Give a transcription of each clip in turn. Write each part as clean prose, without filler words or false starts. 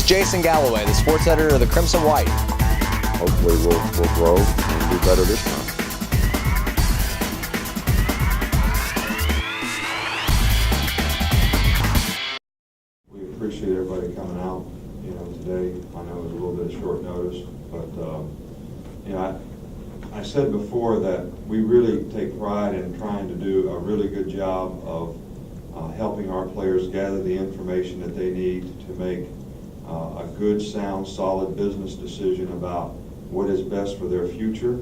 Jason Galloway, the sports editor of the Crimson White. Hopefully we'll grow and do better this time. We appreciate everybody coming out, today. I know it was a little bit of short notice, but, I said before that we really take pride in trying to do a really good job of helping our players gather the information that they need to make a good, sound, solid business decision about what is best for their future.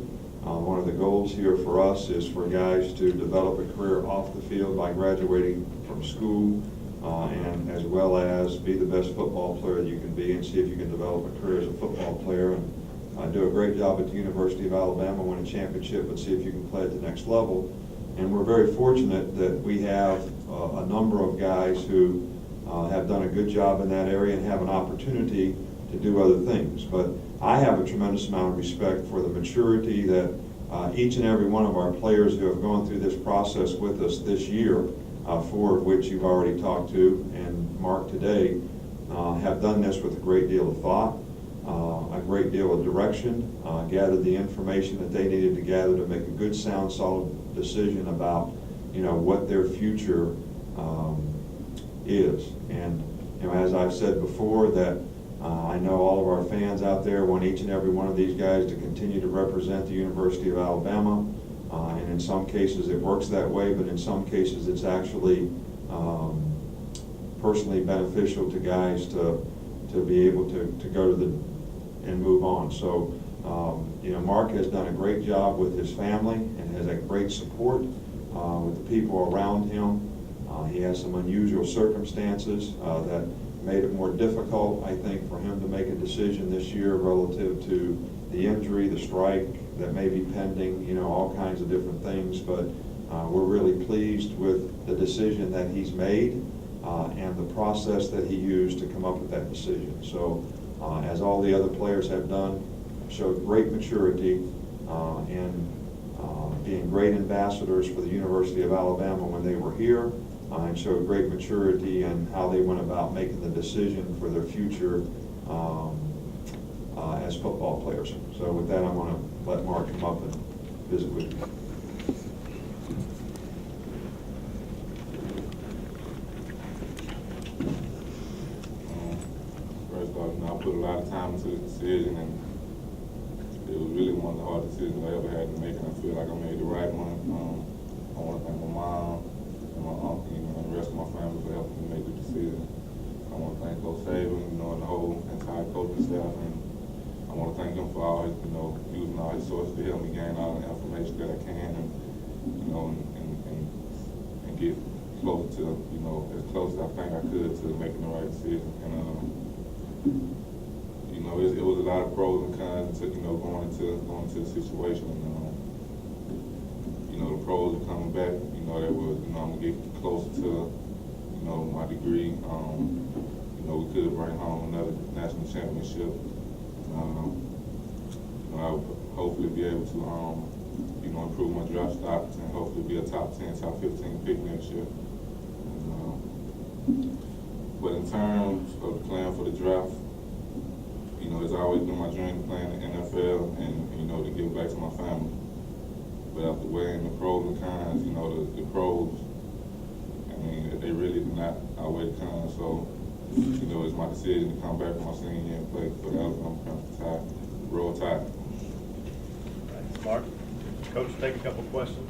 One of the goals here for us is for guys to develop a career off the field by graduating from school, and as well as be the best football player you can be and see if you can develop a career as a football player and do a great job at the University of Alabama, win a championship, and see if you can play at the next level. And we're very fortunate that we have a number of guys who have done a good job in that area and have an opportunity to do other things. But I have a tremendous amount of respect for the maturity that each and every one of our players who have gone through this process with us this year, four of which you've already talked to and Mark today, have done this with a great deal of thought, a great deal of direction, gathered the information that they needed to gather to make a good, sound, solid decision about, what their future is. And, as I've said before, that I know all of our fans out there want each and every one of these guys to continue to represent the University of Alabama. And in some cases it works that way, but in some cases it's actually personally beneficial to guys to be able to go to and move on. So, Mark has done a great job with his family and has a great support with the people around him. He has some unusual circumstances that made it more difficult, I think, for him to make a decision this year relative to the injury, the strike that may be pending, all kinds of different things. But we're really pleased with the decision that he's made and the process that he used to come up with that decision. So as all the other players have done, showed great maturity and being great ambassadors for the University of Alabama when they were here, and showed great maturity in how they went about making the decision for their future as football players. So with that, I'm going to let Mark come up and visit with you. First off, I put a lot of time into the decision, and it was really one of the hardest decisions I ever had to make, and I feel like I made the right one. I want to thank my mom and my uncle, and the rest of my family for helping me make the decision. I want to thank Coach Saban, and the whole entire coaching staff, and I want to thank them for always, using all his sources to help me gain all the information that I can, and get close to, as close as I think I could to making the right decision. And it was a lot of pros and cons to going into the situation. And the pros are coming back. That was I'm gonna get closer to my degree. We could bring home another national championship. I'll hopefully be able to improve my draft stock and hopefully be a top 10, top 15 pick next year. But in terms of playing for the draft, it's always been my dream to play in the NFL and to give back to my family. But after weighing the pros and cons, the pros, they really do not outweigh the cons. So, it's my decision to come back from my senior year and play for the Alabama Crimson Tide. Roll Tide. Thanks, Mark. Coach, take a couple questions.